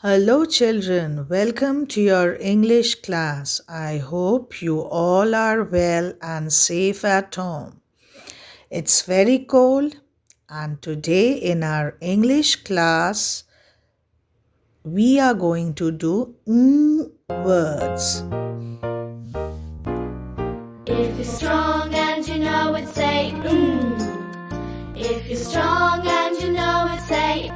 Hello, children. Welcome to your English class. I hope you all are well and safe at home. It's very cold, and today in our English class, we are going to do words. If you're strong and you know it, say If you're strong and you know it, say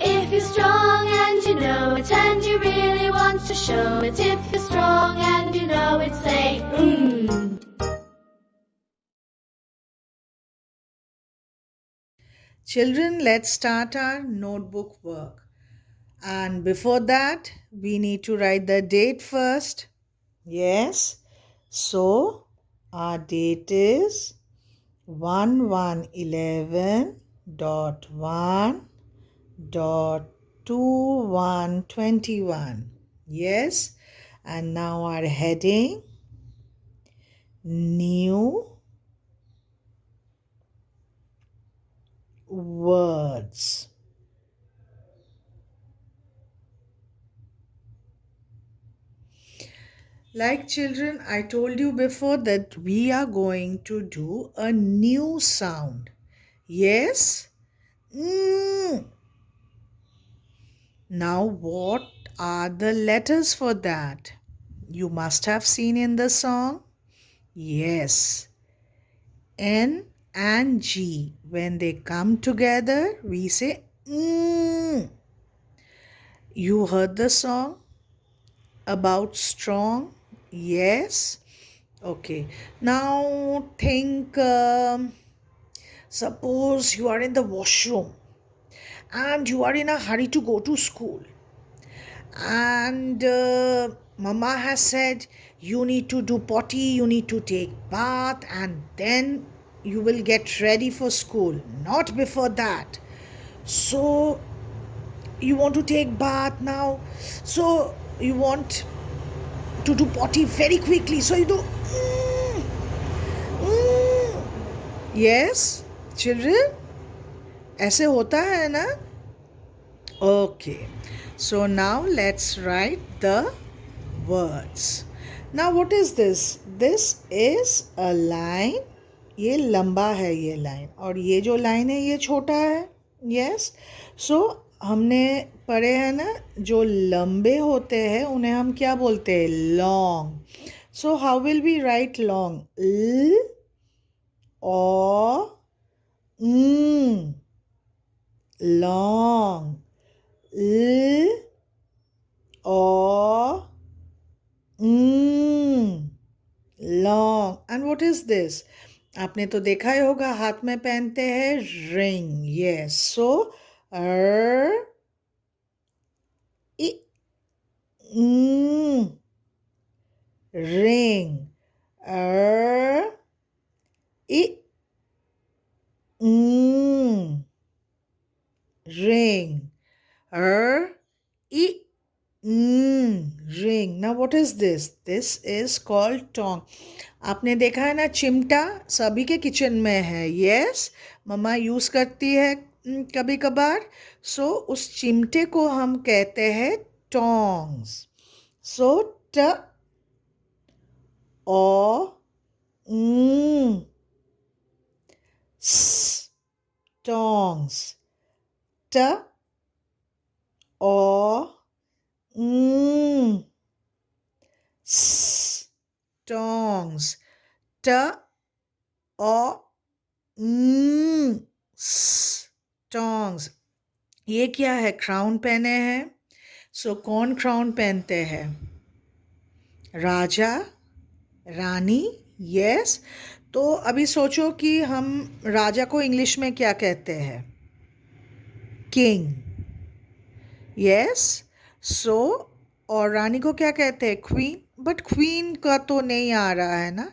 If you're strong and you know it and you really want to show it, if you're strong and you know it, say Children, let's start our notebook work. And before that, we need to write the date first. Yes. So, our date is 1111.1.2121. Yes. And now our heading, new words. Like children, I told you before that we are going to do a new sound. Yes? Now, what are the letters for that? You must have seen in the song. Yes. N and G. When they come together, we say You heard the song about strong? Yes. Okay. Now think, suppose you are in the washroom and you are in a hurry to go to school, and mama has said you need to do potty, you need to take bath, and then you will get ready for school, not before that. So you want to take bath now, so you want to do potty very quickly, so you do yes children, ऐसे होता है ना. Okay, so now let's write the words. Now what is this? This is a line. ये लंबा है ये line, और ये जो लाइन है ये छोटा है. यस. सो हमने पढ़े हैं ना, जो लंबे होते हैं उन्हें हम क्या बोलते हैं? Long. So how will we write long? L O long. L or long. And what is this? आपने तो देखा ही होगा, हाथ में पहनते हैं ring. Yes. So ring. Ring. Ring. Now what is this? This is called tongue. आपने देखा है ना, चिमटा सभी के किचन में है. यस. मम्मा यूज़ करती है कभी कभार. सो उस चिमटे को हम कहते हैं tongs. सो ट ओ s tongs. T o s tongs. T o s tongs. ये क्या है? क्राउन पहने हैं. सो कौन क्राउन पहनते हैं? राजा, रानी. यस. तो अभी सोचो कि हम राजा को इंग्लिश में क्या कहते हैं? किंग. यस. सो और रानी को क्या कहते हैं? क्वीन. बट क्वीन का तो नहीं आ रहा है ना.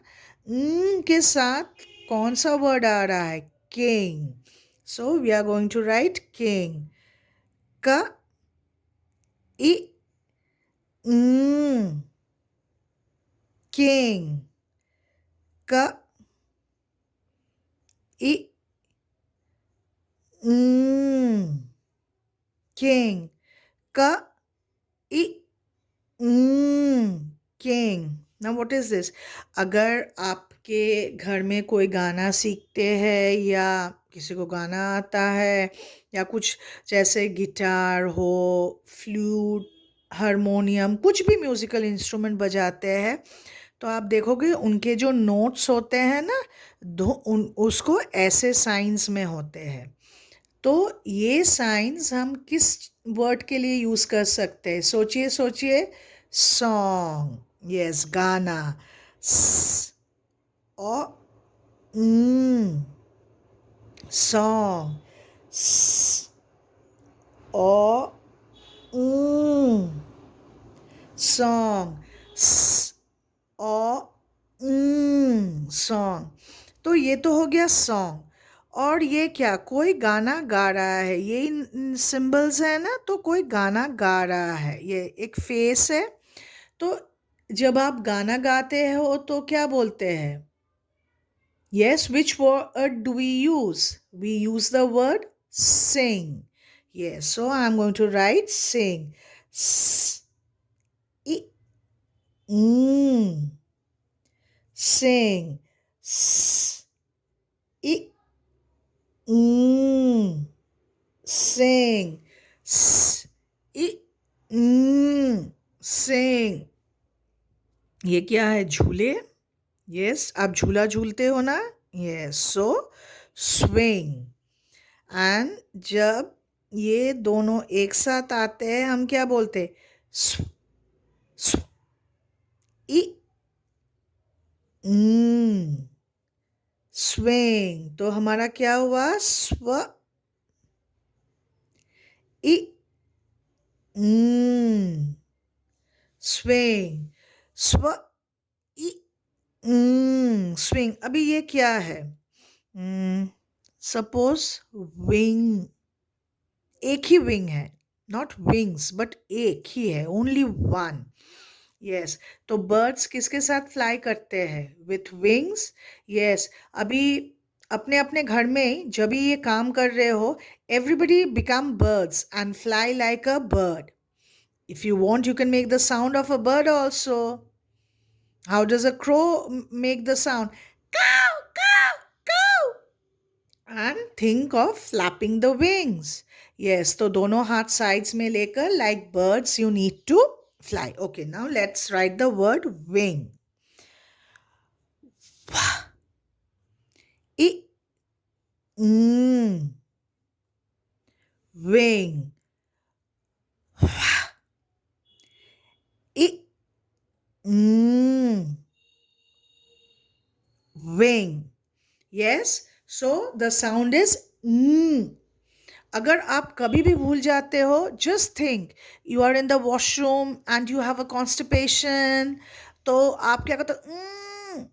के साथ कौन सा वर्ड आ रहा है? King. So we are going to write king. K I king. K इ king. Ka, I, king. Now what is this? अगर आपके घर में कोई गाना सीखते हैं या किसी को गाना आता है या कुछ जैसे गिटार हो, फ्लूट, हारमोनियम, कुछ भी म्यूज़िकल इंस्ट्रूमेंट बजाते हैं तो आप देखोगे उनके जो नोट्स होते हैं ना उसको ऐसे साइंस में होते हैं। तो ये साइंस हम किस वर्ड के लिए यूज़ कर सकते हैं? सोचिए सोचिए। सॉन्ग, यस, गाना। स और सॉन्ग, स और सॉन्ग, स और सॉन्ग। तो ये तो हो गया सॉन्ग। और ये क्या, कोई गाना गा रहा है, ये सिंबल्स है ना, तो कोई गाना गा रहा है, ये एक फेस है। तो जब आप गाना गाते हो तो क्या बोलते हैं? Yes, which word do we use? We use the word sing. Yes, so I'm going to write sing. S, I, sing. S, I, sing. S, I, sing. ये क्या है? झूले। यस, आप झूला झूलते हो ना? Yes, so swing. एंड जब ये दोनों एक साथ आते हैं हम क्या बोलते? स्व, स्व, ई, स्विंग। तो हमारा क्या हुआ? स्व, ई, स्विंग। स्व, ई, स्विंग। अभी ये क्या है? सपोज विंग, एक ही विंग है, नॉट विंग्स बट एक ही है, ओनली वन। यस, तो बर्ड्स किसके साथ फ्लाई करते हैं? With wings. यस, अभी अपने अपने घर में जब भी ये काम कर रहे हो, everybody become birds and fly like a bird. If you want you can make the sound of a bird also. How does a crow make the sound? Cow, cow, cow. And think of flapping the wings. Yes, तो दोनों हाथ sides में लेकर like birds you need to fly. Okay, now let's write the word wing. I, wing. I, wing. Yes, so the sound is अगर आप कभी भी भूल जाते हो, just think you are in the washroom and you have a constipation, तो आप क्या करते हो?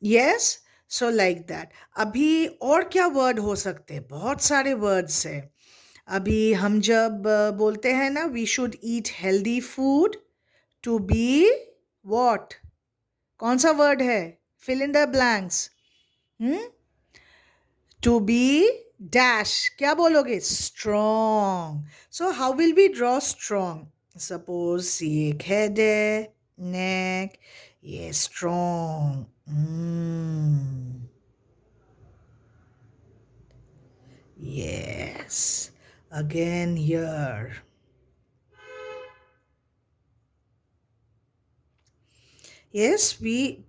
Yes, so like that. अभी और क्या वर्ड हो सकते हैं? बहुत सारे वर्ड्स हैं। अभी हम जब बोलते हैं ना we should eat healthy food to be what, कौन सा वर्ड है? Fill in the blanks. To be dash, क्या बोलोगे? Strong. So how will we draw strong? Suppose ये एक हेड है, नेक, ये strong. Yes, again here. Yes, we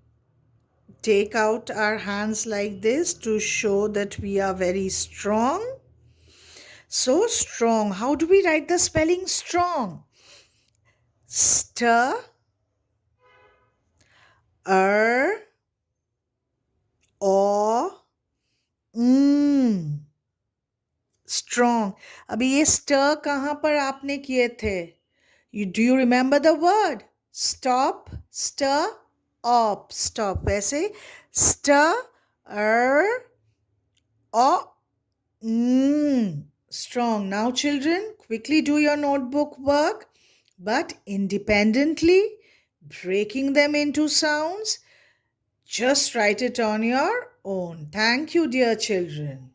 take out our hands like this to show that we are very strong. So strong. How do we write the spelling strong? St, o, strong. अभी ये stir कहाँ पर आपने किए थे? Do you remember the word? Stop, stir, up, stop. वैसे stir, o, strong. Now children, quickly do your notebook work, but independently, breaking them into sounds. Just write it on your own. Thank you, dear children.